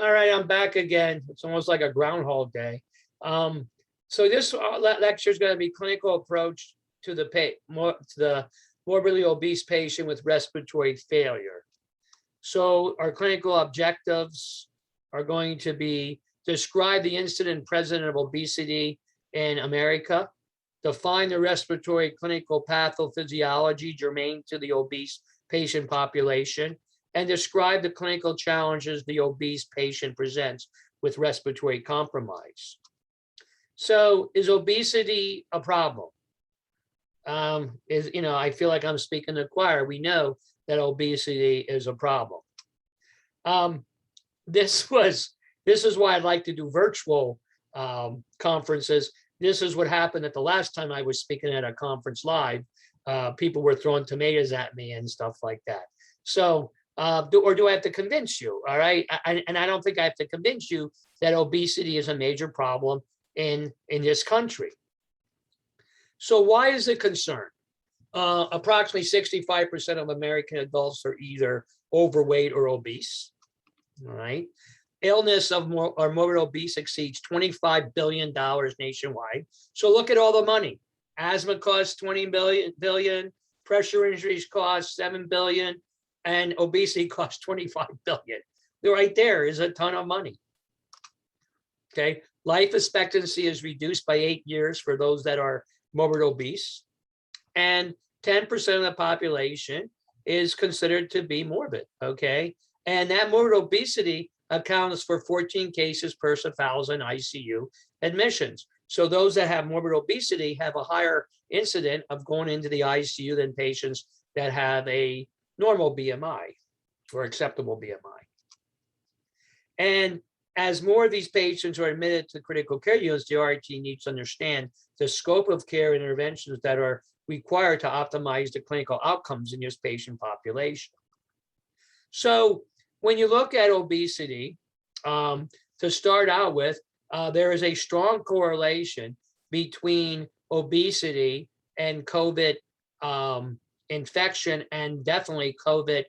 All right, I'm back again. It's almost like a Groundhog Day. So this lecture is going to be clinical approach to the morbidly obese patient with respiratory failure. So our clinical objectives are going to be describe the incident present of obesity in America, define the respiratory clinical pathophysiology germane to the obese patient population, and describe the clinical challenges the obese patient presents with respiratory compromise. So is obesity a problem? I feel like I'm speaking to the choir. We know that obesity is a problem. This is why I'd like to do virtual conferences. This is what happened at the last time I was speaking at a conference live. People were throwing tomatoes at me and stuff like that. So, do I have to convince you? All right. And I don't think I have to convince you that obesity is a major problem in this country. So why is it a concern? Approximately 65% of American adults are either overweight or obese. All right. Illness of morbid obese exceeds $25 billion nationwide. So look at all the money. Asthma costs $20 billion, pressure injuries cost $7 billion, and obesity costs $25 billion. Right there is a ton of money. Okay. Life expectancy is reduced by 8 years for those that are morbid obese, and 10% of the population is considered to be morbid. Okay. And that morbid obesity accounts for 14 cases per 1,000 ICU admissions. So those that have morbid obesity have a higher incident of going into the ICU than patients that have a normal BMI or acceptable BMI. And as more of these patients are admitted to critical care units, the RIT needs to understand the scope of care interventions that are required to optimize the clinical outcomes in this patient population. So when you look at obesity, to start out with, there is a strong correlation between obesity and COVID infection and definitely COVID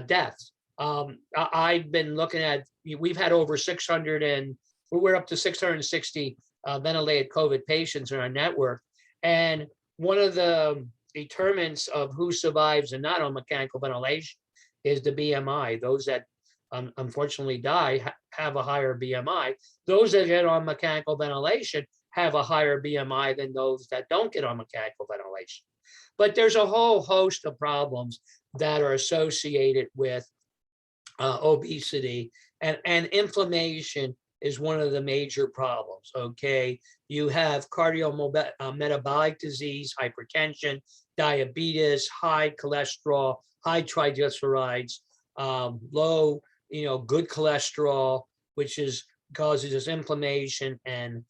deaths. I've been looking at, we've had over 600 and we're up to 660 ventilated COVID patients in our network. And one of the determinants of who survives and not on mechanical ventilation is the BMI. Those that unfortunately die have a higher BMI. Those that get on mechanical ventilation have a higher BMI than those that don't get on mechanical ventilation. But there's a whole host of problems that are associated with obesity, and inflammation is one of the major problems. Okay, you have cardiometabolic disease, hypertension, diabetes, high cholesterol, high triglycerides, low, good cholesterol, which causes this inflammation and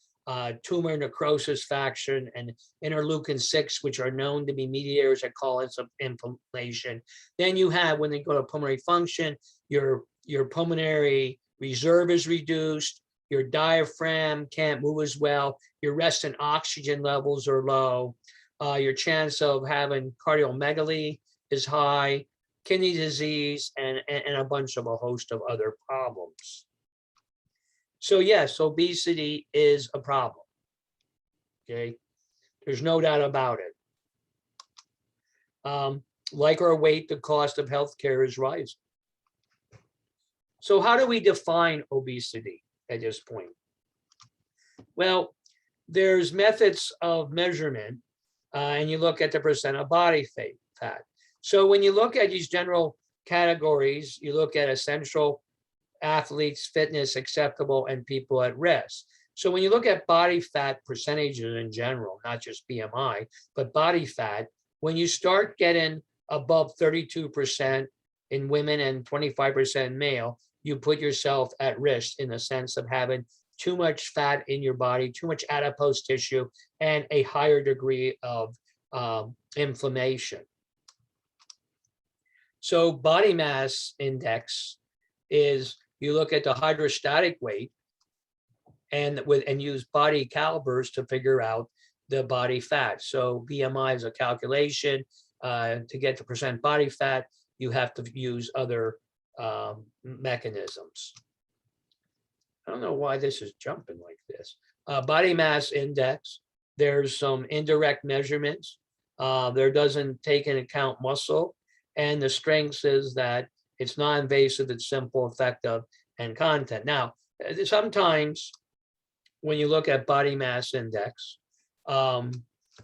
tumor necrosis factor and interleukin-6, which are known to be mediators that cause inflammation. Then you have, when they go to pulmonary function, your pulmonary reserve is reduced, your diaphragm can't move as well, your resting oxygen levels are low, your chance of having cardiomegaly is high, kidney disease, and a host of other problems. So yes, obesity is a problem. Okay, there's no doubt about it. Like our weight, the cost of healthcare is rising. So how do we define obesity at this point? Well, there's methods of measurement, and you look at the percent of body fat. So when you look at these general categories, you look at essential athletes, fitness, acceptable, and people at risk. So when you look at body fat percentages in general, not just BMI, but body fat, when you start getting above 32% in women and 25% male, you put yourself at risk in the sense of having too much fat in your body, too much adipose tissue, and a higher degree of inflammation. So body mass index is, you look at the hydrostatic weight and use body calibers to figure out the body fat. So BMI is a calculation. To get the percent body fat, you have to use other mechanisms. I don't know why this is jumping like this. Body mass index. There's some indirect measurements. There doesn't take into account muscle. And the strength is that it's non-invasive, it's simple, effective, and content. Now, sometimes when you look at body mass index,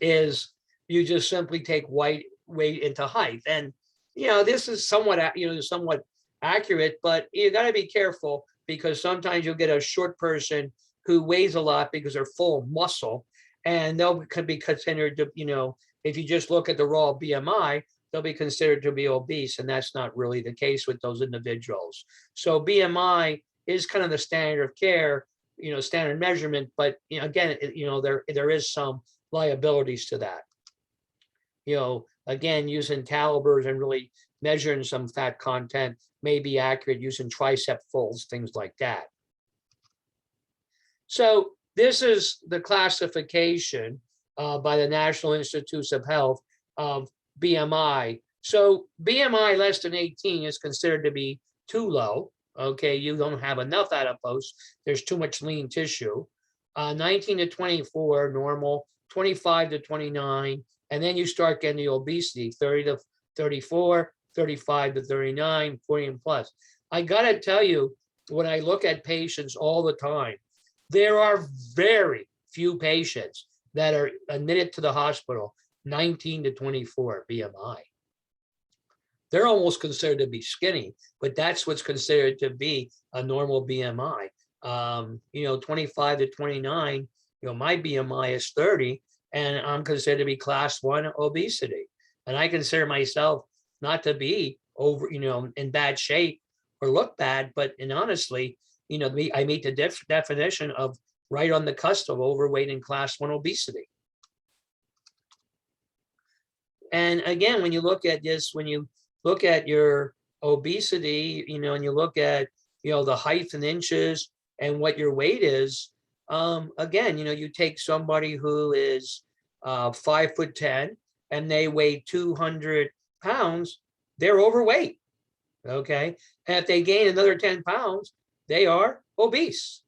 is you just simply take weight into height. And, this is somewhat accurate, but you got to be careful because sometimes you'll get a short person who weighs a lot because they're full of muscle, and could be considered to, if you just look at the raw BMI, they'll be considered to be obese, and that's not really the case with those individuals. So BMI is kind of the standard of care, standard measurement, but again, there is some liabilities to that. Again, using calibers and really measuring some fat content may be accurate using tricep folds, things like that. So this is the classification by the National Institutes of Health of BMI. So BMI less than 18 is considered to be too low. Okay, you don't have enough adipose. There's too much lean tissue. 19 to 24, normal. 25 to 29, and then you start getting the obesity, 30 to 34, 35 to 39, 40 and plus. I gotta tell you, when I look at patients all the time, there are very few patients that are admitted to the hospital 19 to 24 BMI. They're almost considered to be skinny, but that's what's considered to be a normal BMI. 25 to 29, my BMI is 30, and I'm considered to be class 1 obesity. And I consider myself not to be in bad shape or look bad, but honestly, I meet the definition of right on the cusp of overweight and class 1 obesity. And again, when you look at this, when you look at your obesity, and you look at, the height in inches and what your weight is, again, you take somebody who is 5'10" and they weigh 200 pounds, they're overweight. Okay. And if they gain another 10 pounds, they are obese.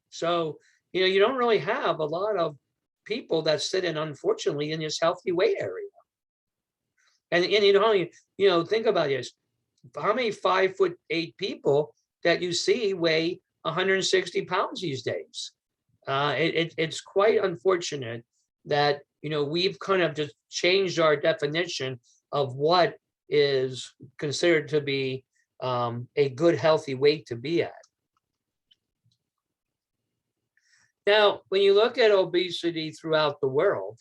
So, you don't really have a lot of people that sit in, unfortunately, in this healthy weight area. And think about this. How many 5'8" people that you see weigh 160 pounds these days? It's quite unfortunate that, we've kind of just changed our definition of what is considered to be a good, healthy weight to be at. Now, when you look at obesity throughout the world,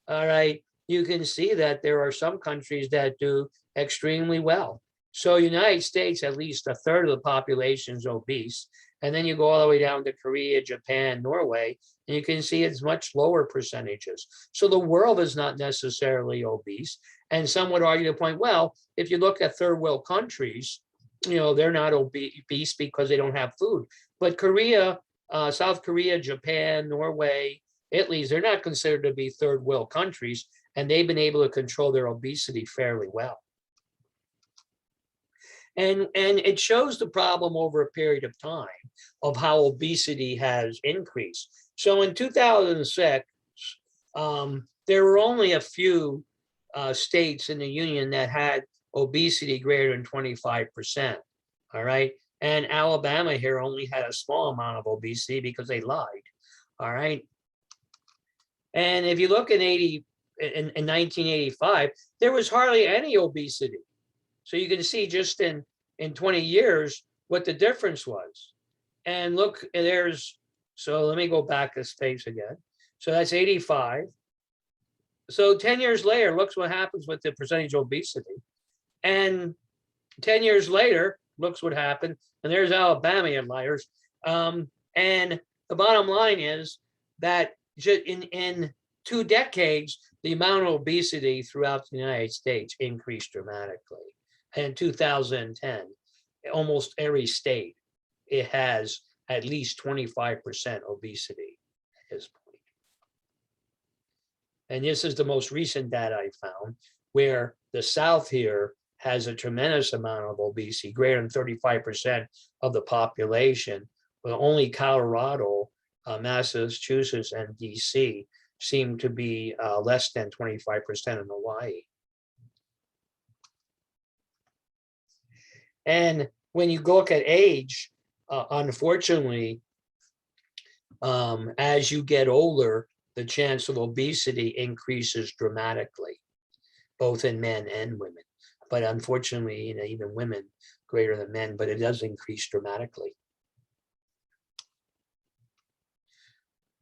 all right, you can see that there are some countries that do extremely well. So United States, at least a third of the population is obese. And then you go all the way down to Korea, Japan, Norway, and you can see it's much lower percentages. So the world is not necessarily obese. And some would argue the point, well, if you look at third world countries, they're not obese because they don't have food. But Korea, South Korea, Japan, Norway, Italy, they're not considered to be third world countries, and they've been able to control their obesity fairly well. And it shows the problem over a period of time of how obesity has increased. So in 2006, there were only a few states in the union that had obesity greater than 25%. All right. And Alabama here only had a small amount of obesity because they lied. All right. And if you look in 1985, there was hardly any obesity. So you can see just in 20 years what the difference was. And look, so let me go back a space again. So that's 85. So 10 years later, looks what happens with the percentage of obesity. And 10 years later, looks what happened. And there's Alabama, you liars. And the bottom line is that in 2 decades, the amount of obesity throughout the United States increased dramatically. And in 2010, almost every state, it has at least 25% obesity at this point. And this is the most recent data I found, where the South here has a tremendous amount of obesity, greater than 35% of the population, but only Colorado, Massachusetts, and DC seem to be less than 25% in Hawaii. And when you look at age, unfortunately, as you get older, the chance of obesity increases dramatically, both in men and women. But unfortunately, even women greater than men, but it does increase dramatically.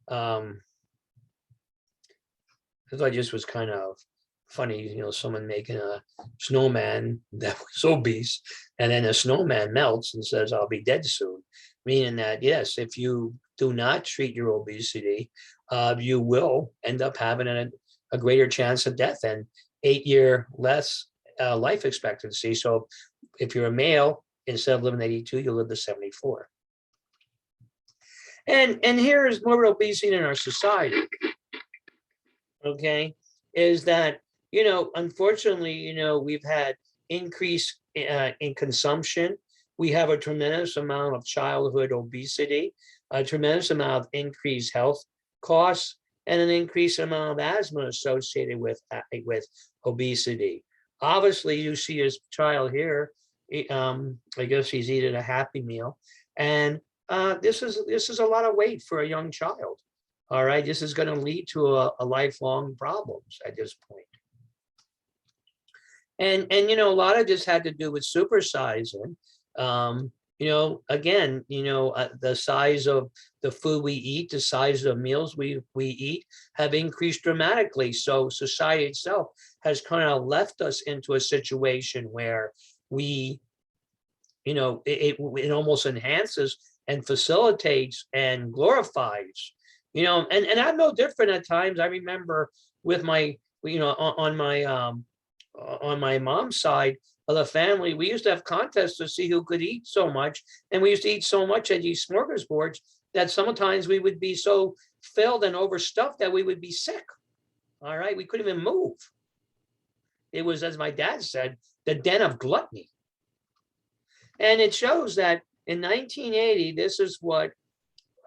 I thought just was kind of funny, someone making a snowman that was obese, and then the snowman melts and says, "I'll be dead soon," meaning that, yes, if you do not treat your obesity, you will end up having a greater chance of death and 8-year less life expectancy. So if you're a male, instead of living to 82, you'll live to 74. And here is morbid obesity in our society, okay, is that, unfortunately, we've had increase in consumption. We have a tremendous amount of childhood obesity, a tremendous amount of increased health costs, and an increased amount of asthma associated with obesity. Obviously, you see his child here. I guess he's eating a Happy Meal, and this is a lot of weight for a young child. All right, this is going to lead to a lifelong problems at this point. And a lot of this had to do with supersizing. Again, the size of the food we eat, the size of the meals we eat have increased dramatically. So society itself has kind of left us into a situation where we, it almost enhances and facilitates and glorifies, and I'm no different at times. I remember with my, on my mom's side of the family, we used to have contests to see who could eat so much. And we used to eat so much at these smorgasbords that sometimes we would be so filled and overstuffed that we would be sick. All right. We couldn't even move. It was, as my dad said, the den of gluttony. And it shows that in 1980, this is what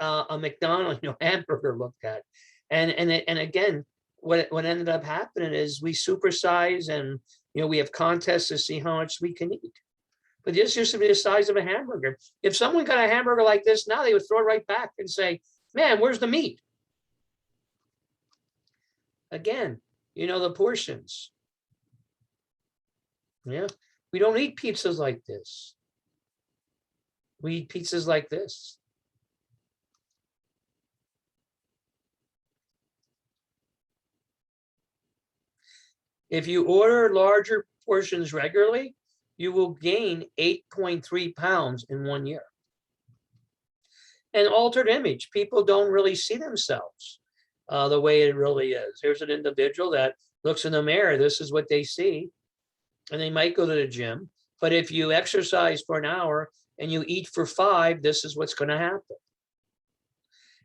a McDonald's hamburger looked at. And again, what ended up happening is we supersize, and we have contests to see how much we can eat. But this used to be the size of a hamburger. If someone got a hamburger like this now, they would throw it right back and say, "Man, where's the meat?" Again, the portions. Yeah, we don't eat pizzas like this. We eat pizzas like this. If you order larger portions regularly, you will gain 8.3 pounds in 1 year. And altered image, people don't really see themselves the way it really is. Here's an individual that looks in the mirror, this is what they see, and they might go to the gym. But if you exercise for an hour and you eat for 5, this is what's going to happen.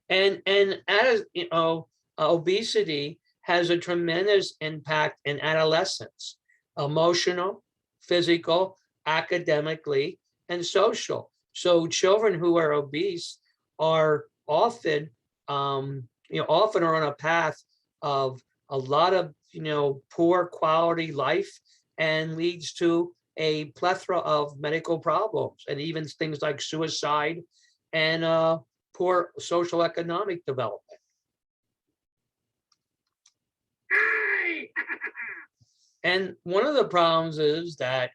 And as obesity has a tremendous impact in adolescence, emotional, physical, academically, and social. So children who are obese are often, often are on a path of a lot of, poor quality life, and leads to a plethora of medical problems, and even things like suicide and poor social economic development. And one of the problems is that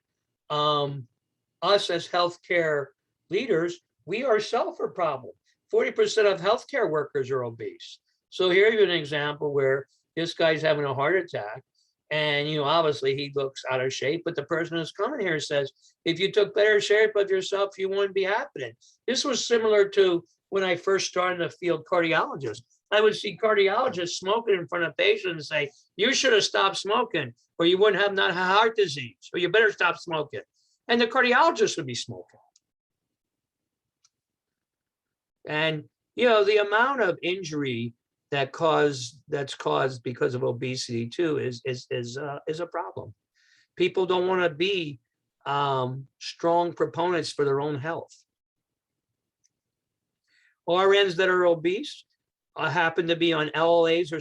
us as healthcare leaders, we ourselves are a problem. 40% of healthcare workers are obese. So here's an example where this guy's having a heart attack, and obviously he looks out of shape, but the person who's coming here says, if you took better shape of yourself, you wouldn't be happening. This was similar to when I first started in the field cardiologist. I would see cardiologists smoking in front of patients and say, you should have stopped smoking, or you wouldn't have not heart disease, or you better stop smoking. And the cardiologist would be smoking. And, the amount of injury that's caused because of obesity too is a problem. People don't want to be strong proponents for their own health. RNs that are obese happen to be on LLAs or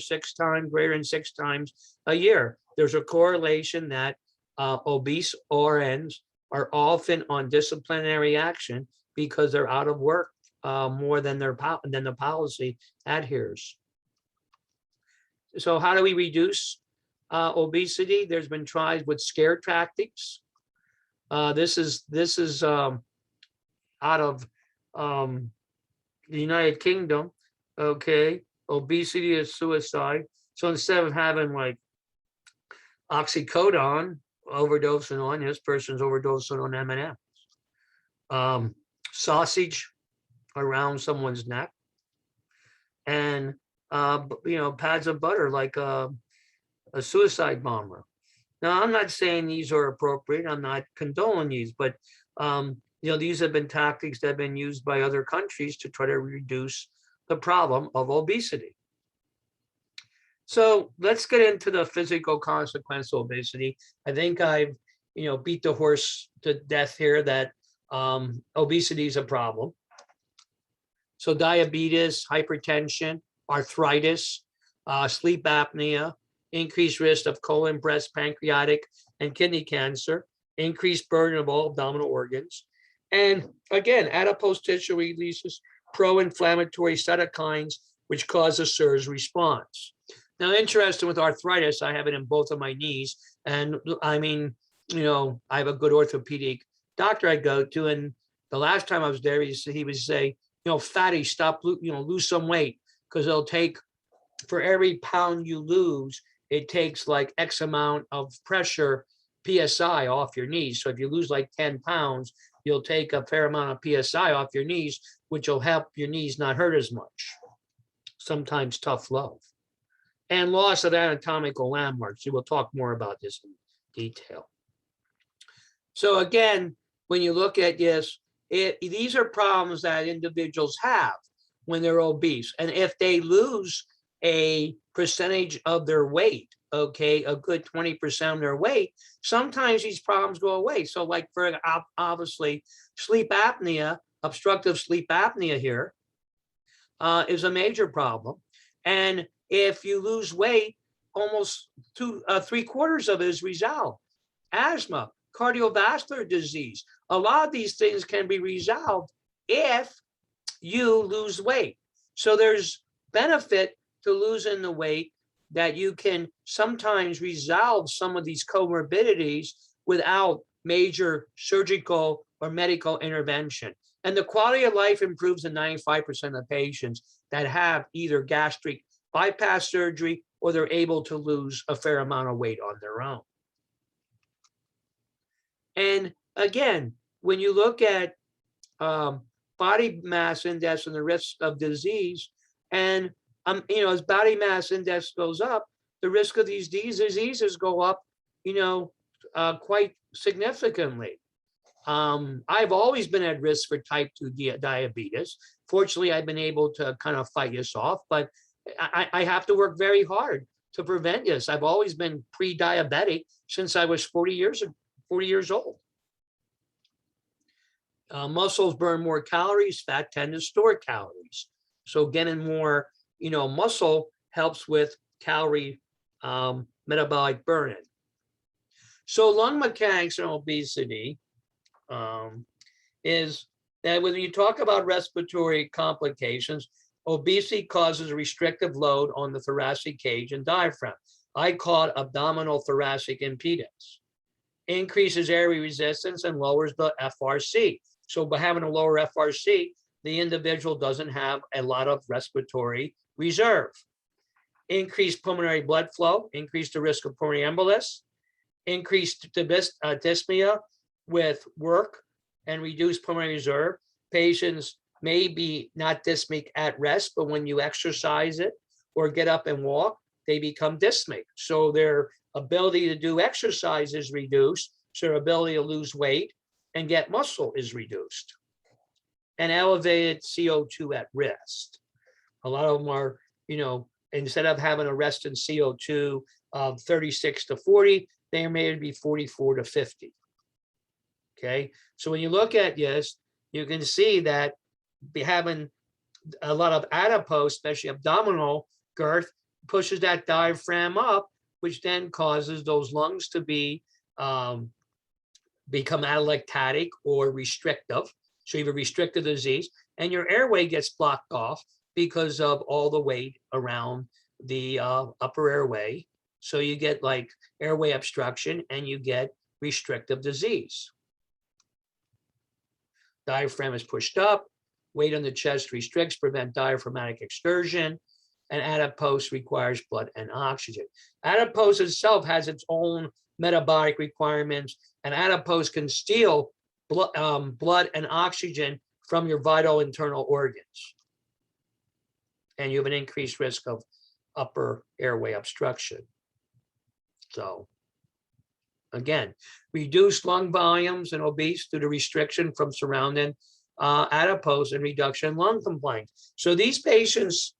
greater than 6 times a year. There's a correlation that obese RNs are often on disciplinary action because they're out of work more than the policy adheres. So how do we reduce obesity? There's been tried with scare tactics. This is out of the United Kingdom. Okay, obesity is suicide. So instead of having like oxycodone overdosing on, this person's overdosing on M&Ms. Sausage around someone's neck, and pads of butter like a suicide bomber. Now, I'm not saying these are appropriate. I'm not condoning these, but these have been tactics that have been used by other countries to try to reduce the problem of obesity. So let's get into the physical consequence of obesity. I think I've beat the horse to death here that obesity is a problem. So diabetes, hypertension, arthritis, sleep apnea, increased risk of colon, breast, pancreatic, and kidney cancer, increased burden of all abdominal organs. And again, adipose tissue releases pro-inflammatory cytokines, which cause a surge response. Now, interesting with arthritis, I have it in both of my knees. And I mean, I have a good orthopedic doctor I go to. And the last time I was there, he would say, fatty, stop, lose some weight, because it'll take, for every pound you lose, it takes like X amount of pressure, PSI, off your knees. So if you lose like 10 pounds, you'll take a fair amount of PSI off your knees, which will help your knees not hurt as much. Sometimes tough love. And loss of anatomical landmarks. We will talk more about this in detail. So again, when you look at this, these are problems that individuals have when they're obese. And if they lose a percentage of their weight, okay, a good 20% of their weight, sometimes these problems go away. So like for obviously sleep apnea, obstructive sleep apnea here is a major problem. And if you lose weight, almost 3/4 of it is resolved. Asthma, cardiovascular disease, a lot of these things can be resolved if you lose weight. So there's benefit to losing the weight, that you can sometimes resolve some of these comorbidities without major surgical or medical intervention. And the quality of life improves in 95% of patients that have either gastric bypass surgery or they're able to lose a fair amount of weight on their own. And again, when you look at body mass index and the risk of disease, and as body mass index goes up, the risk of these diseases go up, quite significantly. I've always been at risk for type 2 diabetes. Fortunately, I've been able to kind of fight this off, but I have to work very hard to prevent this. I've always been pre-diabetic since I was 40 years old. Muscles burn more calories, fat tend to store calories. So getting more, muscle helps with calorie metabolic burning. So lung mechanics and obesity is that when you talk about respiratory complications, obesity causes a restrictive load on the thoracic cage and diaphragm. I call it abdominal thoracic impedance. Increases airway resistance and lowers the FRC. So by having a lower FRC, the individual doesn't have a lot of respiratory reserve. Increased pulmonary blood flow, increase the risk of pulmonary embolus, increased dyspnea with work, and reduced pulmonary reserve. Patients may be not dyspneic at rest, but when you exercise it or get up and walk, they become dyspneic. So their ability to do exercise is reduced, so their ability to lose weight and get muscle is reduced. And elevated CO2 at rest. A lot of them are, instead of having a rest in CO2 of 36 to 40, they may be 44 to 50. Okay, so when you look at this, you can see that having a lot of adipose, especially abdominal girth, pushes that diaphragm up, which then causes those lungs to become atelectatic or restrictive. So you have a restrictive disease, and your airway gets blocked off because of all the weight around the upper airway. So you get like airway obstruction and you get restrictive disease. Diaphragm is pushed up, weight on the chest restricts, prevent diaphragmatic excursion, and adipose requires blood and oxygen. Adipose itself has its own metabolic requirements, and adipose can steal blood and oxygen from your vital internal organs. And you have an increased risk of upper airway obstruction. So again, reduced lung volumes in obese due to restriction from surrounding adipose and reduction in lung compliance. So these patients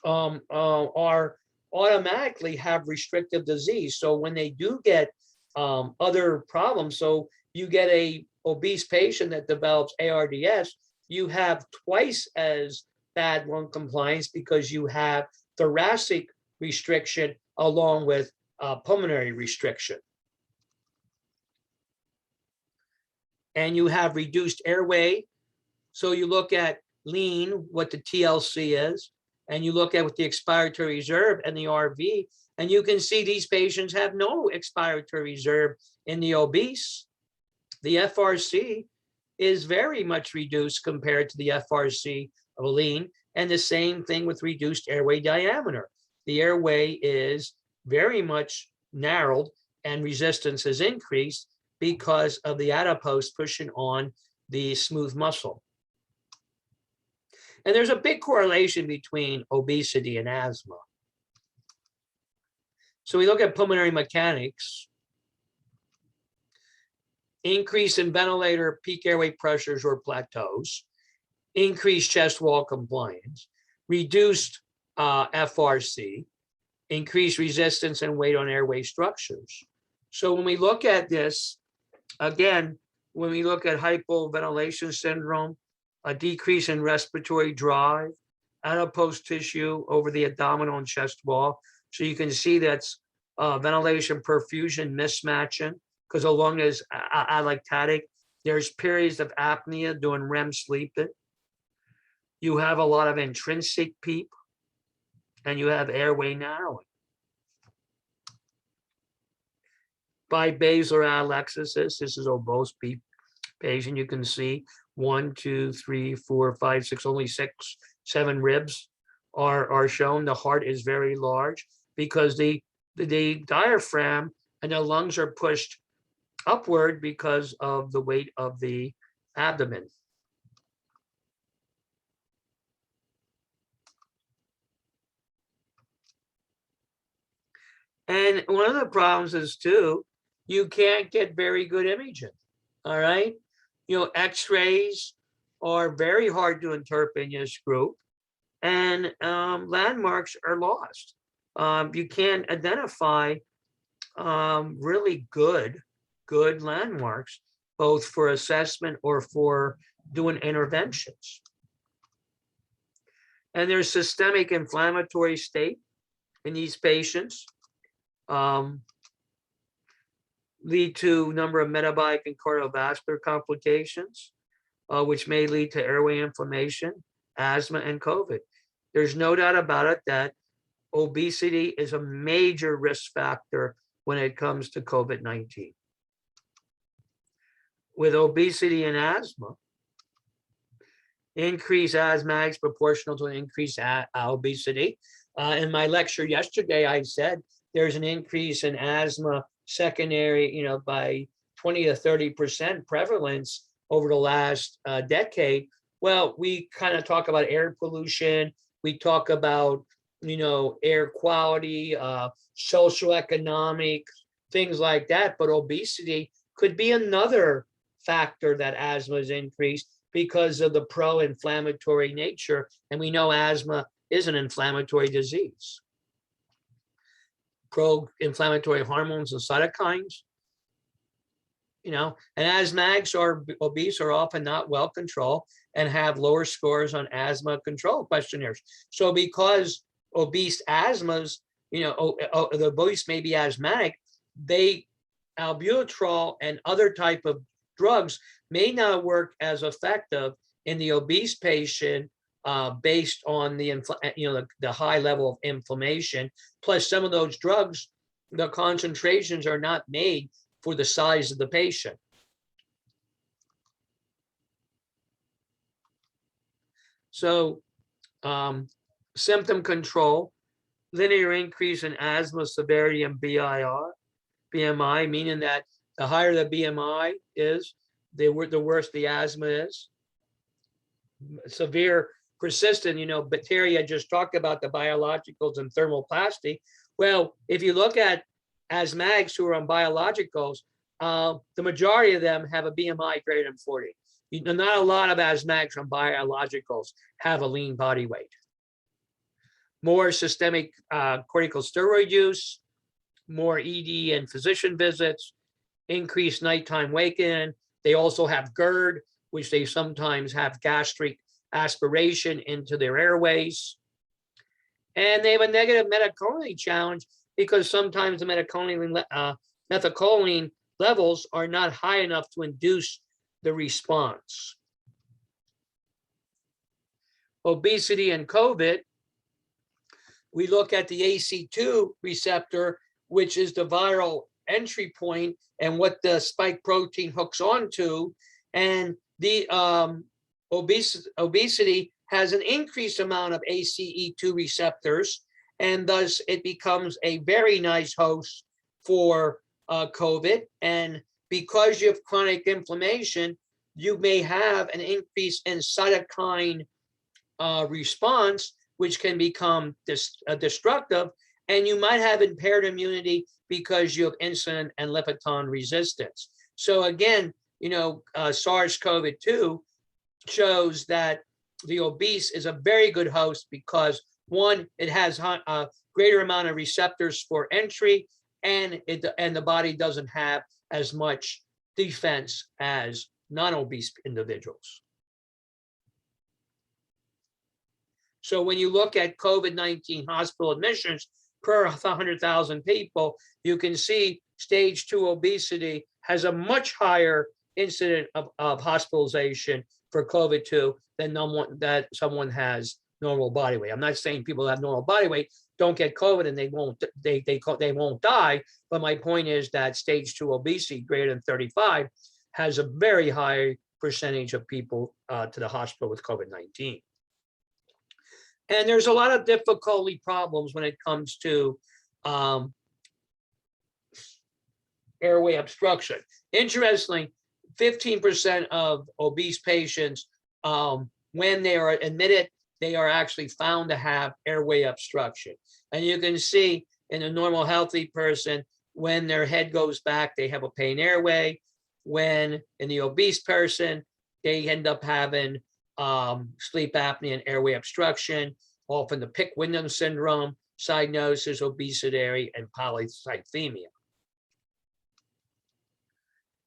are automatically have restrictive disease. So when they do get other problems, so you get a obese patient that develops ARDS, you have twice as bad lung compliance because you have thoracic restriction along with pulmonary restriction. And you have reduced airway. So you look at lean, what the TLC is, and you look at what the expiratory reserve and the RV, and you can see these patients have no expiratory reserve in the obese. The FRC is very much reduced compared to the FRC of a lean, and the same thing with reduced airway diameter. The airway is very much narrowed and resistance has increased because of the adipose pushing on the smooth muscle. And there's a big correlation between obesity and asthma. So we look at pulmonary mechanics. Increase in ventilator peak airway pressures or plateaus, increased chest wall compliance, reduced FRC, increased resistance and weight on airway structures. So when we look at this, again, when we look at hypoventilation syndrome, a decrease in respiratory drive, adipose tissue over the abdominal and chest wall. So you can see that's ventilation perfusion mismatching because the lung is atelectatic. There's periods of apnea during REM sleeping. You have a lot of intrinsic PEEP, and you have airway narrowing. Bibasilar atelectasis, this is obese PEEP patient. You can see 1, 2, 3, 4, 5, 6, only 6, 7 ribs are shown. The heart is very large because the diaphragm and the lungs are pushed upward because of the weight of the abdomen. And one of the problems is too, you can't get very good imaging. All right. You know, x-rays are very hard to interpret in this group, and landmarks are lost. You can't identify really good landmarks, both for assessment or for doing interventions. And there's systemic inflammatory state in these patients. Lead to number of metabolic and cardiovascular complications, which may lead to airway inflammation, asthma, and COVID. There's no doubt about it that obesity is a major risk factor when it comes to COVID-19. With obesity and asthma, increased asthmatics proportional to an increased obesity. In my lecture yesterday, I said there's an increase in asthma secondary, by 20 to 30% prevalence over the last decade. Well, we kind of talk about air pollution. We talk about, air quality, socioeconomic, things like that. But obesity could be another factor that asthma is increased because of the pro-inflammatory nature. And we know asthma is an inflammatory disease. Pro-inflammatory hormones and cytokines and asthmatics or obese are often not well controlled and have lower scores on asthma control questionnaires. So because obese asthmas, the obese may be asthmatic, albuterol and other type of drugs may not work as effective in the obese patient based on the high level of inflammation. Plus, some of those drugs, the concentrations are not made for the size of the patient. So, symptom control, linear increase in asthma severity and BMI, meaning that the higher the BMI is, the worse the asthma is. Severe, persistent, bacteria. I just talked about the biologicals and thermoplasty. Well, if you look at asthmatics who are on biologicals, the majority of them have a BMI greater than 40. Not a lot of asthmatics on biologicals have a lean body weight. More systemic corticosteroid use, more ED and physician visits, increased nighttime wake-in. They also have GERD, which they sometimes have gastric aspiration into their airways. And they have a negative methacholine challenge because sometimes the methacholine levels are not high enough to induce the response. Obesity and COVID, we look at the AC2 receptor, which is the viral entry point and what the spike protein hooks onto. And the obesity has an increased amount of ACE2 receptors, and thus it becomes a very nice host for COVID. And because you have chronic inflammation, you may have an increase in cytokine response, which can become destructive, and you might have impaired immunity because you have insulin and Lipiton resistance. So again, SARS-CoV-2 shows that the obese is a very good host because, one, it has a greater amount of receptors for entry, and the body doesn't have as much defense as non-obese individuals. So when you look at COVID-19 hospital admissions per 100,000 people, you can see stage 2 obesity has a much higher incident of hospitalization for COVID-2 than someone has normal body weight. I'm not saying people that have normal body weight don't get COVID and they won't die, but my point is that stage 2 obesity greater than 35 has a very high percentage of people to the hospital with COVID-19. And there's a lot of difficulty problems when it comes to airway obstruction. Interestingly, 15% of obese patients, when they are admitted, they are actually found to have airway obstruction. And you can see in a normal healthy person, when their head goes back, they have a pain airway. When in the obese person, they end up having sleep apnea and airway obstruction, often the Pick-Windham syndrome, cyanosis, obesity, and polycythemia.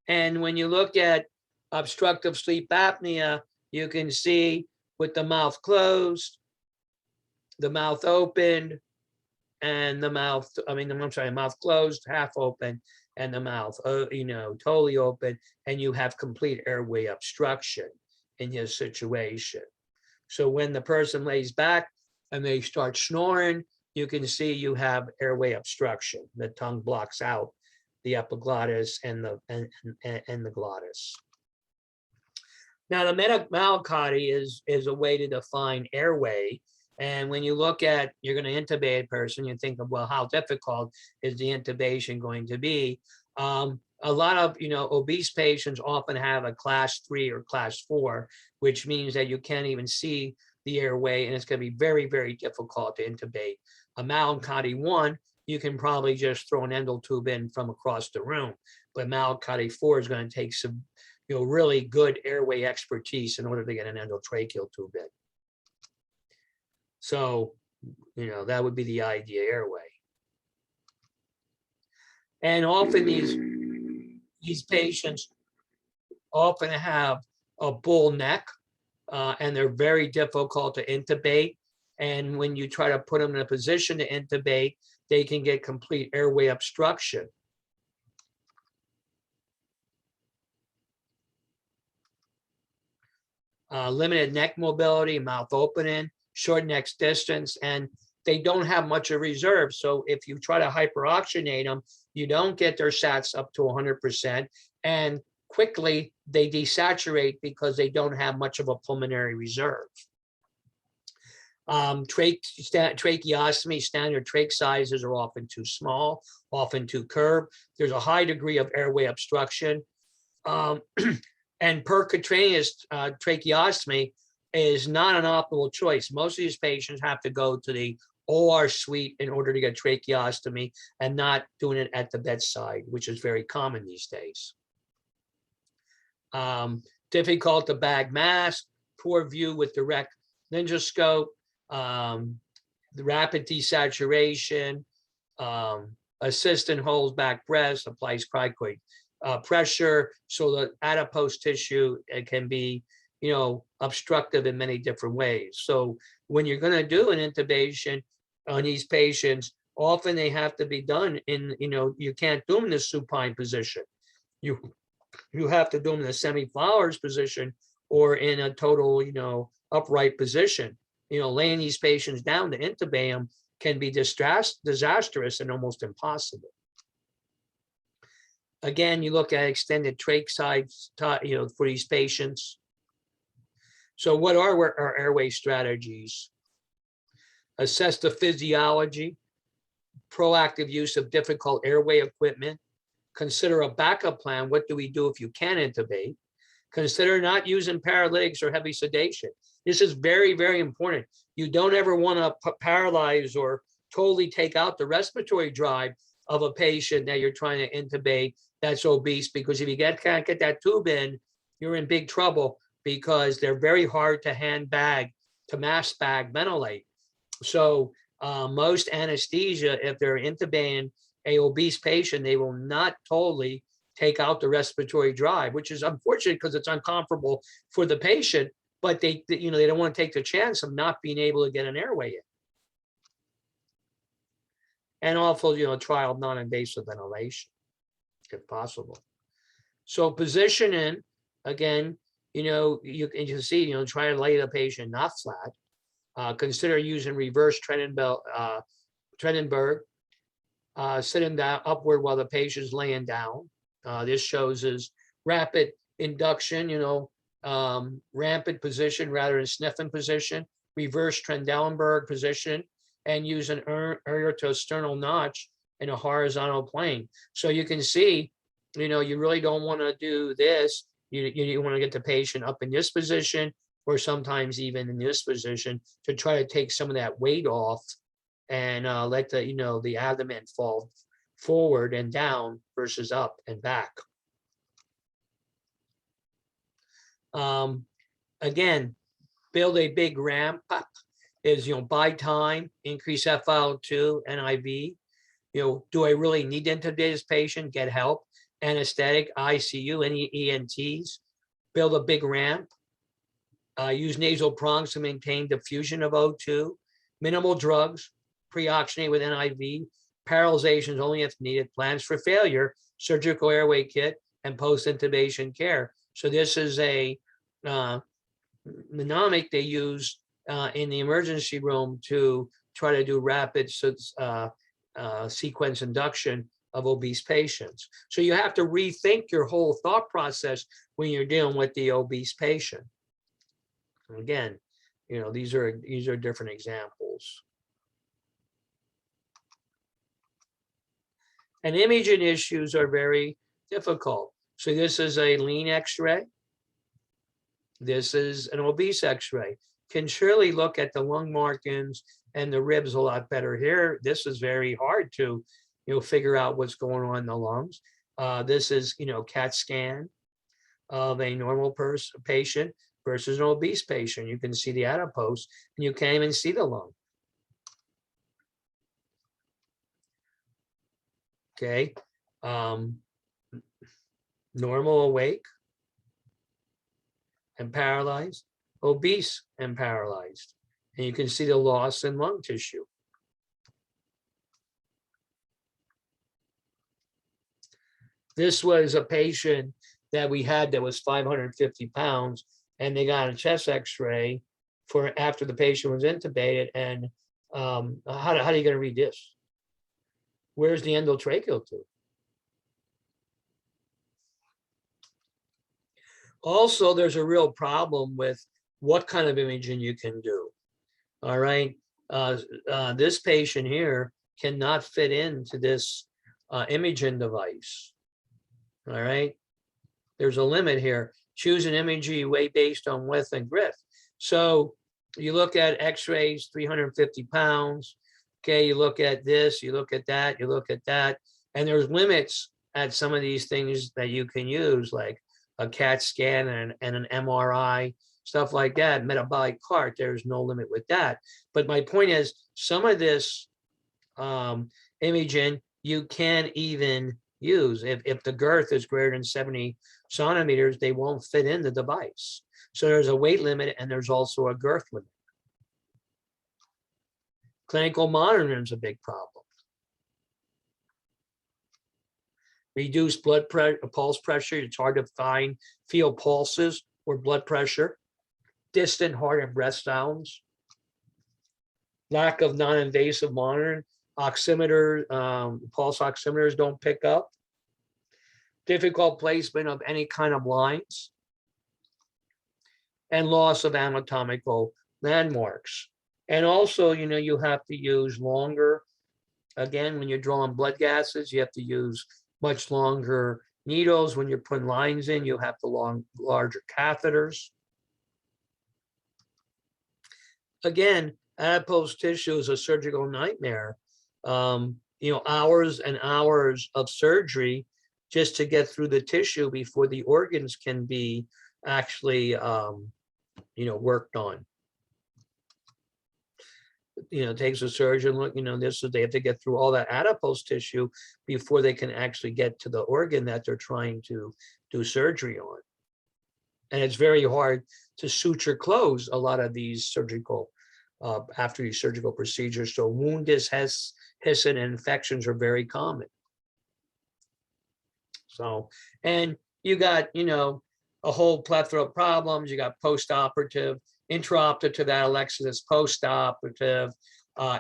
And when you look at obstructive sleep apnea, you can see with the mouth closed, the mouth opened, and the mouth, mouth closed, half open, and the mouth, totally open, and you have complete airway obstruction in his situation. So when the person lays back and they start snoring, you can see you have airway obstruction. The tongue blocks out the epiglottis and the glottis. Now, the meta-Malcati is a way to define airway. And when you look at, you're going to intubate a person, you think of, well, how difficult is the intubation going to be? A lot of, obese patients often have a class 3 or class 4, which means that you can't even see the airway, and it's going to be very, very difficult to intubate. A Malcati 1, you can probably just throw an endo tube in from across the room, but Malcati 4 is going to take some, really good airway expertise in order to get an endotracheal tube in. So, that would be the Ideal Airway. And often these These patients often have a bull neck, and they're very difficult to intubate. And when you try to put them in a position to intubate, they can get complete airway obstruction. Limited neck mobility, mouth opening, short neck distance, and they don't have much of reserve. So if you try to hyperoxygenate them, you don't get their sats up to 100%, and quickly they desaturate because they don't have much of a pulmonary reserve. Tracheostomy, standard trach sizes are often too small, often too curved. There's a high degree of airway obstruction. And percutaneous tracheostomy is not an optimal choice. Most of these patients have to go to the OR suite in order to get tracheostomy, and not doing it at the bedside, which is very common these days. Difficult to bag mask, poor view with direct laryngoscope, the rapid desaturation, assistant holds back breath, applies cricoid pressure, so the adipose tissue, it can be, obstructive in many different ways. So when you're going to do an intubation on these patients, often they have to be done in, you can't do them in the supine position. You have to do them in a semi-Flowers position, or in a total, upright position. Laying these patients down to intubate them can be disastrous and almost impossible. Again, you look at extended trach size, for these patients. So what are our airway strategies? Assess the physiology, proactive use of difficult airway equipment, consider a backup plan. What do we do if you can't intubate? Consider not using paralytics or heavy sedation. This is very, very important. You don't ever want to paralyze or totally take out the respiratory drive of a patient that you're trying to intubate that's obese, because if you can't get that tube in, you're in big trouble, because they're very hard to mask bag ventilate. So most anesthesia, if they're intubating a obese patient, they will not totally take out the respiratory drive, which is unfortunate because it's uncomfortable for the patient, but they don't want to take the chance of not being able to get an airway in. And also, trial non-invasive ventilation, if possible. So positioning, again, you can see, try to lay the patient not flat. Consider using reverse Trendelenburg, sitting down upward while the patient's laying down. This shows is rapid induction, rampant position rather than sniffing position, reverse Trendelenburg position, and use an aortosternal notch in a horizontal plane. So you can see, you really don't want to do this. You want to get the patient up in this position, or sometimes even in this position, to try to take some of that weight off and let the abdomen fall forward and down versus up and back. Again, build a big ramp is, buy time, increase FiO2, NIV. Do I really need to intubate this patient? Get help. Anesthetic, ICU, any ENTs. Build a big ramp. Use nasal prongs to maintain diffusion of O2. Minimal drugs. Pre-oxygenate with NIV. Paralyzations only if needed. Plans for failure. Surgical airway kit and post-intubation care. So this is a mnemonic they use in the emergency room to try to do rapid sequence induction of obese patients. So you have to rethink your whole thought process when you're dealing with the obese patient. And again, these are different examples. And imaging issues are very difficult. So this is a lean X-ray. This is an obese X-ray. Can surely look at the lung markings and the ribs a lot better here. This is very hard to, figure out what's going on in the lungs. This is, CAT scan of a normal patient versus an obese patient. You can see the adipose, and you can't even see the lung. Okay. normal awake and paralyzed, obese and paralyzed. And you can see the loss in lung tissue. This was a patient that we had that was 550 pounds, and they got a chest x-ray for after the patient was intubated. And how are you going to read this? Where's the endotracheal tube? Also, there's a real problem with what kind of imaging you can do. All right. This patient here cannot fit into this imaging device. All right. There's a limit here. Choose an imaging way based on width and width. So you look at x-rays, 350 pounds. Okay, you look at this, you look at that, you look at that. And there's limits at some of these things that you can use, like a CAT scan and an MRI, stuff like that. Metabolic cart, there's no limit with that. But my point is, some of this imaging you can't even use. If the girth is greater than 70 centimeters, they won't fit in the device. So there's a weight limit and there's also a girth limit. Clinical monitoring is a big problem. Reduced blood pressure, pulse pressure. It's hard to feel pulses or blood pressure. Distant heart and breath sounds. Lack of non-invasive monitoring. Oximeter, pulse oximeters don't pick up. Difficult placement of any kind of lines. And loss of anatomical landmarks. And also, you have to use longer, again, when you're drawing blood gases, you have to use much longer needles. When you're putting lines in, you have the larger catheters. Again, adipose tissue is a surgical nightmare. Hours and hours of surgery just to get through the tissue before the organs can be actually, worked on. It takes a surgeon, they have to get through all that adipose tissue before they can actually get to the organ that they're trying to do surgery on. And it's very hard to suture close a lot of these surgical, after these surgical procedures. So wound adhesion and infections are very common. So, and you got, a whole plethora of problems. You got post-operative, intraoperative atelectasis, post-operative,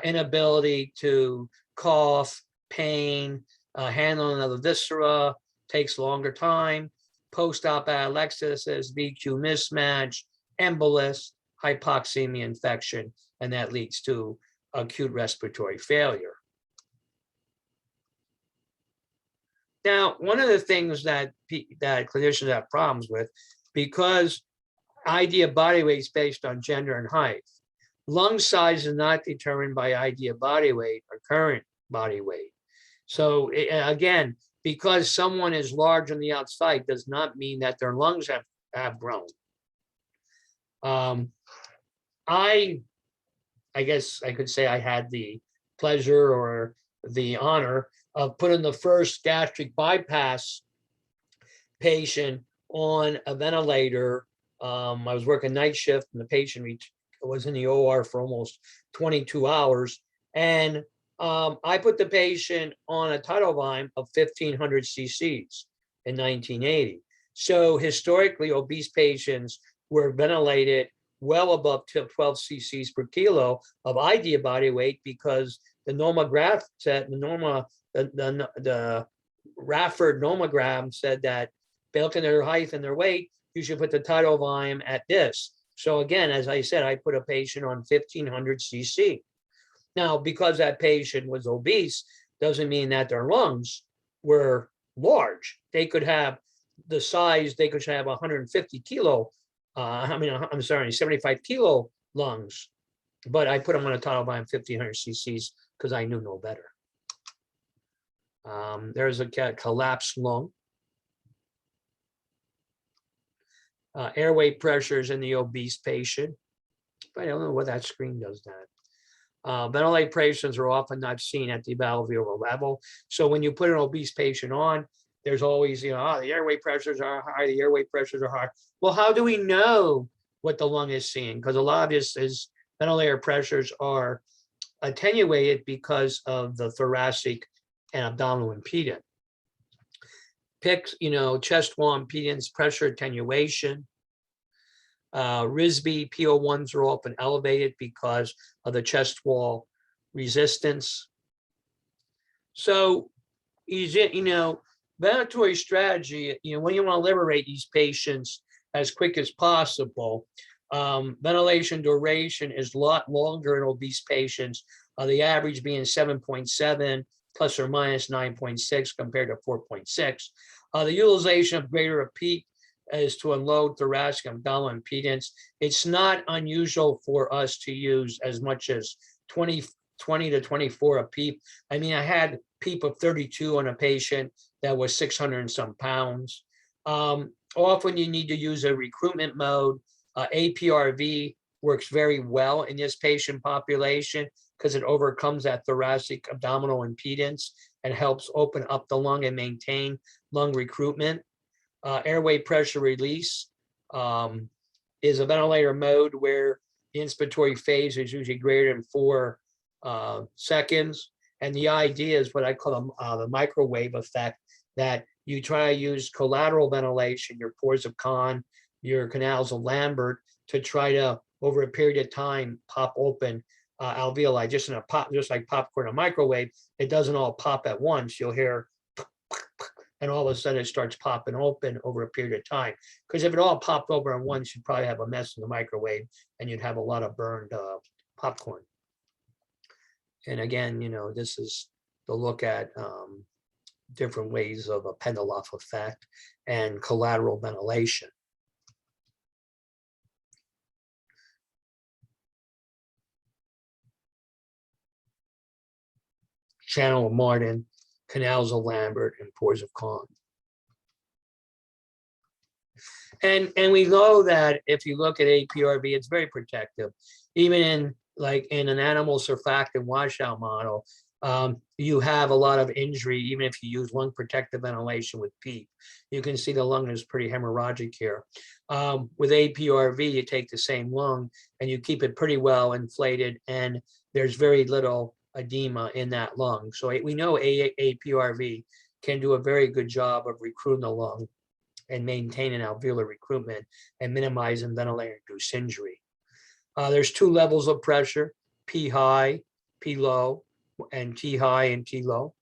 inability to cough, pain, handling of the viscera takes longer time, post-op atelectasis, VQ mismatch, embolus, hypoxemia infection, and that leads to acute respiratory failure. Now, one of the things that clinicians have problems with, because idea body weight is based on gender and height, lung size is not determined by idea body weight or current body weight. So again, because someone is large on the outside does not mean that their lungs have grown. I guess I could say I had the pleasure or the honor of putting the first gastric bypass patient on a ventilator. I was working night shift and the patient was in the OR for almost 22 hours. And I put the patient on a tidal volume of 1,500 cc's in 1980. So historically, obese patients were ventilated well above 12 cc's per kilo of idea body weight, because the nomograph said, the Rafford nomogram said that based on their height and their weight, you should put the tidal volume at this. So again, as I said, I put a patient on 1,500 cc. Now, because that patient was obese, doesn't mean that their lungs were large. They could have the size, they could have 150 kilo, 75 kilo lungs. But I put them on a tidal volume 1,500 cc's because I knew no better. There's a collapsed lung. Airway pressures in the obese patient. I don't know what that screen does that. Ventilated patients are often not seen at the valvular level. So when you put an obese patient on, there's always, you know, oh, the airway pressures are high, the airway pressures are high. Well, how do we know what the lung is seeing? Because a lot of this is ventilator pressures are attenuated because of the thoracic and abdominal impedance. Pick, you know, chest wall impedance, pressure attenuation. RISB, PO1s are often elevated because of the chest wall resistance. So, you know, ventilatory strategy, you know, when you want to liberate these patients as quick as possible, ventilation duration is a lot longer in obese patients, the average being 7.7 plus or minus 9.6 compared to 4.6. The utilization of greater a peak is to unload thoracic and abdominal impedance. It's not unusual for us to use as much as 20 to 24 a PEEP. I mean, I had PEEP of 32 on a patient that was 600 and some pounds. Often you need to use a recruitment mode. APRV works very well in this patient population because it overcomes that thoracic abdominal impedance and helps open up the lung and maintain lung recruitment. Airway pressure release is a ventilator mode where the inspiratory phase is usually greater than 4 seconds. And the idea is what I call the microwave effect, that you try to use collateral ventilation, your pores of Kahn, your canals of Lambert, to try to, over a period of time, pop open alveoli, just in a pop, just like popcorn in a microwave. It doesn't all pop at once. You'll hear, and all of a sudden it starts popping open over a period of time. Because if it all popped over at once, you'd probably have a mess in the microwave, and you'd have a lot of burned popcorn. And again, you know, this is the look at different ways of a Pendeloff effect and collateral ventilation. Channel of Martin, canals of Lambert, and pores of Kahn. And we know that if you look at APRV, it's very protective. Even in an animal surfactant washout model, you have a lot of injury, even if you use lung protective ventilation with PEEP. You can see the lung is pretty hemorrhagic here. With APRV, you take the same lung and you keep it pretty well inflated, and there's very little edema in that lung. So we know APRV can do a very good job of recruiting the lung and maintaining alveolar recruitment and minimizing ventilator-induced injury. There's 2 levels of pressure, P high, P low, and T high and T low.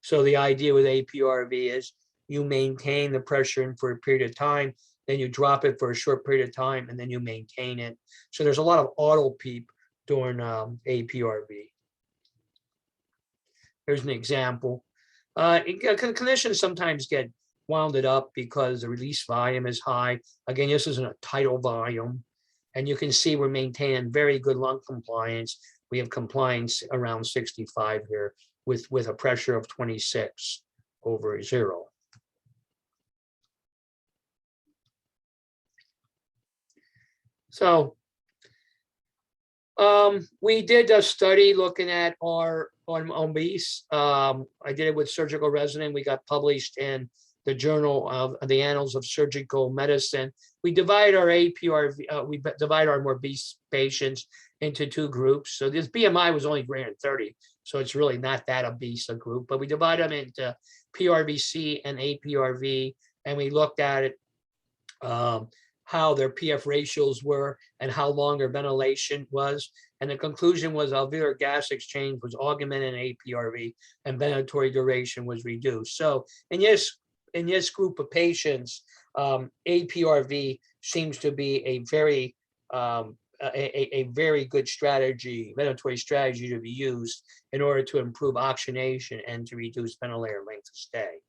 So the idea with APRV is you maintain the pressure in for a period of time, then you drop it for a short period of time, and then you maintain it. So there's a lot of auto PEEP during APRV. Here's an example. Clinicians sometimes get wounded up because the release volume is high. Again, this isn't a tidal volume. And you can see we're maintaining very good lung compliance. We have compliance around 65 here with a pressure of 26 over 0. So we did a study looking at our on obese. I did it with surgical resident. We got published in the Journal of the Annals of Surgical Medicine. We divide our APRV, we divide our obese patients into 2 groups. So this BMI was only greater than 30, so it's really not that obese a group, but we divide them into PRVC and APRV, and we looked at it, how their PF ratios were and how long their ventilation was. And the conclusion was alveolar gas exchange was augmented in APRV and ventilatory duration was reduced. So in this group of patients, APRV seems to be a very good strategy, ventilatory strategy to be used in order to improve oxygenation and to reduce ventilator length of stay.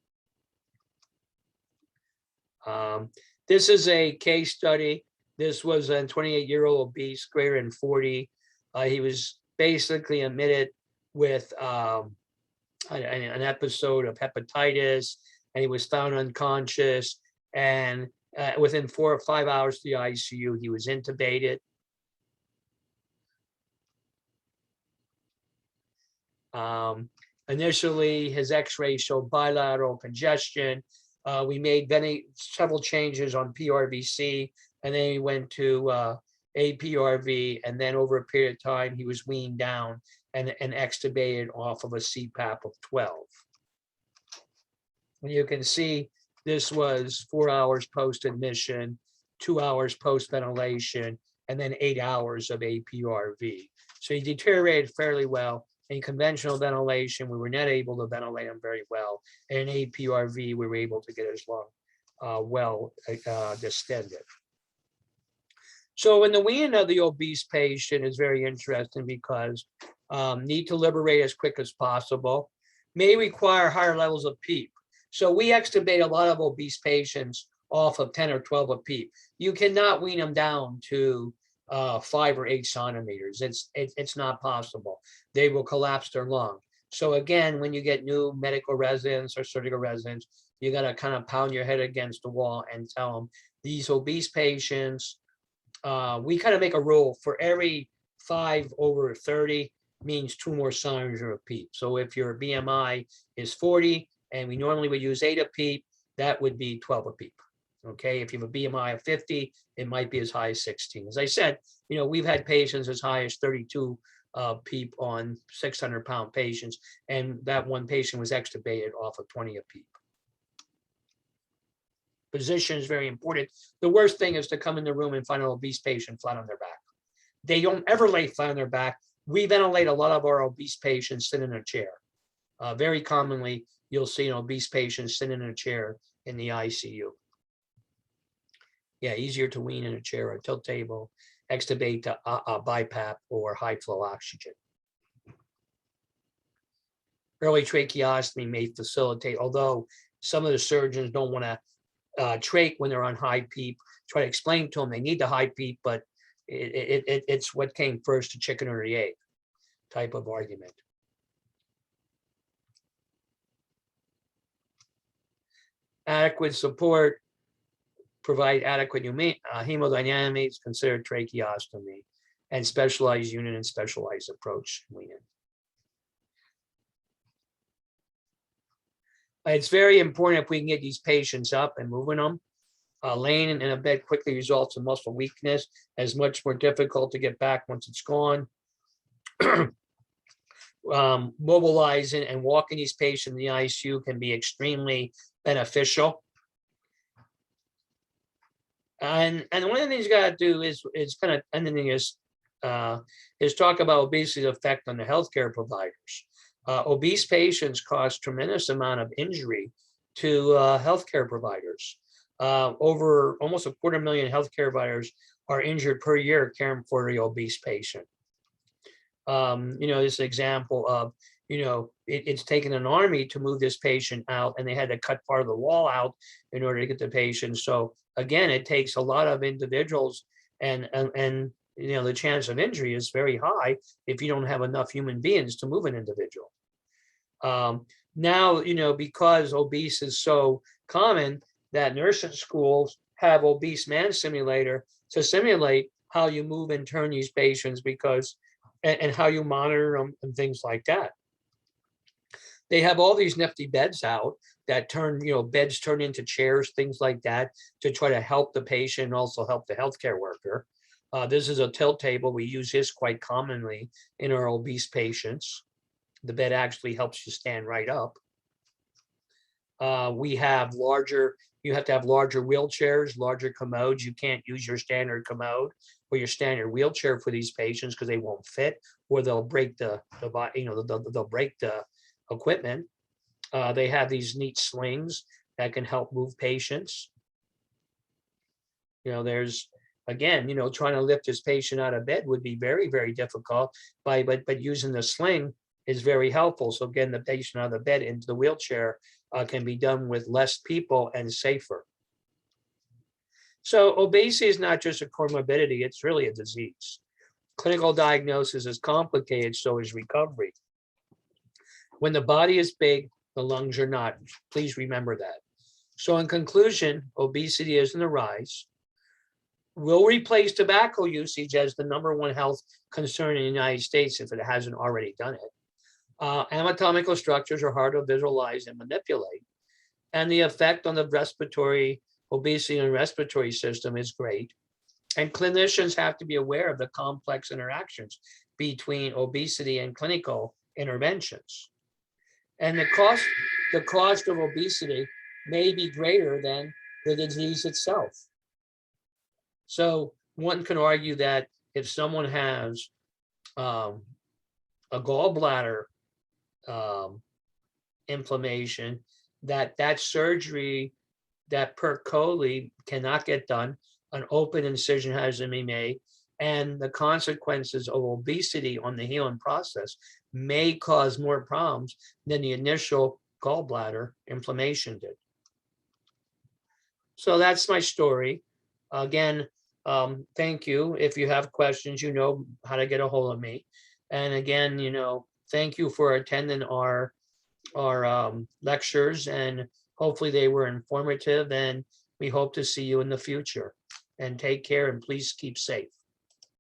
This is a case study. This was a 28-year-old obese, greater than 40. He was basically admitted with an episode of hepatitis, and he was found unconscious. And within 4 or 5 hours to the ICU, he was intubated. Initially, his x-ray showed bilateral congestion. We made several changes on PRVC, and then he went to APRV, and then over a period of time, he was weaned down and extubated off of a CPAP of 12. And you can see this was 4 hours post-admission, 2 hours post-ventilation, and then 8 hours of APRV. So he deteriorated fairly well. In conventional ventilation, we were not able to ventilate him very well. And in APRV, we were able to get his lung distended. So in the weaning of the obese patient is very interesting because need to liberate as quick as possible, may require higher levels of PEEP. So we extubate a lot of obese patients off of 10 or 12 of PEEP. You cannot wean them down to 5 or 8 centimeters. It's not possible. They will collapse their lung. So again, when you get new medical residents or surgical residents, you got to kind of pound your head against the wall and tell them these obese patients, we kind of make a rule for every 5 over 30 means 2 more centimeters of PEEP. So if your BMI is 40 and we normally would use 8 of PEEP, that would be 12 of PEEP. Okay, if you have a BMI of 50, it might be as high as 16. As I said, we've had patients as high as 32 PEEP on 600-pound patients, and that one patient was extubated off of 20 of PEEP. Position is very important. The worst thing is to come in the room and find an obese patient flat on their back. They don't ever lay flat on their back. We ventilate a lot of our obese patients sitting in a chair. Very commonly, you'll see an obese patient sitting in a chair in the ICU. Yeah, easier to wean in a chair or tilt table, extubate to BiPAP or high flow oxygen. Early tracheostomy may facilitate, although some of the surgeons don't want to trach when they're on high PEEP. Try to explain to them they need the high PEEP, but it's what came first, the chicken or the egg type of argument. Adequate support, provide adequate hemodynamics, consider tracheostomy, and specialized unit and specialized approach weaning. It's very important if we can get these patients up and moving them. Laying in a bed quickly results in muscle weakness, as much more difficult to get back once it's gone. Mobilizing and walking these patients in the ICU can be extremely beneficial. And one of the things you got to do is kind of ending is talk about obesity's effect on the healthcare providers. Obese patients cause tremendous amount of injury to healthcare providers. Over almost 250,000 healthcare providers are injured per year caring for the obese patient. This example of, it's taken an army to move this patient out, and they had to cut part of the wall out in order to get the patient. So again, it takes a lot of individuals, and the chance of injury is very high if you don't have enough human beings to move an individual. Now, because obese is so common, that nursing schools have obese man simulator to simulate how you move and turn these patients and how you monitor them and things like that. They have all these nifty beds out that turn, beds turn into chairs, things like that, to try to help the patient and also help the healthcare worker. This is a tilt table. We use this quite commonly in our obese patients. The bed actually helps you stand right up. You have to have larger wheelchairs, larger commodes. You can't use your standard commode or your standard wheelchair for these patients because they won't fit, or they'll break they'll break the equipment. They have these neat slings that can help move patients. There's, again, trying to lift this patient out of bed would be very, very difficult, but using the sling is very helpful. So again, the patient out of the bed into the wheelchair can be done with less people and safer. So obesity is not just a comorbidity, it's really a disease. Clinical diagnosis is complicated, so is recovery. When the body is big, the lungs are not. Please remember that. So in conclusion, obesity is on the rise. Will replace tobacco usage as the #1 health concern in the United States if it hasn't already done it. Anatomical structures are hard to visualize and manipulate. And the effect on the respiratory obesity and respiratory system is great. And clinicians have to be aware of the complex interactions between obesity and clinical interventions. And the cost of obesity may be greater than the disease itself. So one can argue that if someone has a gallbladder inflammation, that surgery, that per coli cannot get done, an open incision has to be made, and the consequences of obesity on the healing process may cause more problems than the initial gallbladder inflammation did. So that's my story. Again, thank you. If you have questions, you know how to get a hold of me. And again, thank you for attending our lectures, and hopefully they were informative, and we hope to see you in the future. And take care, and please keep safe.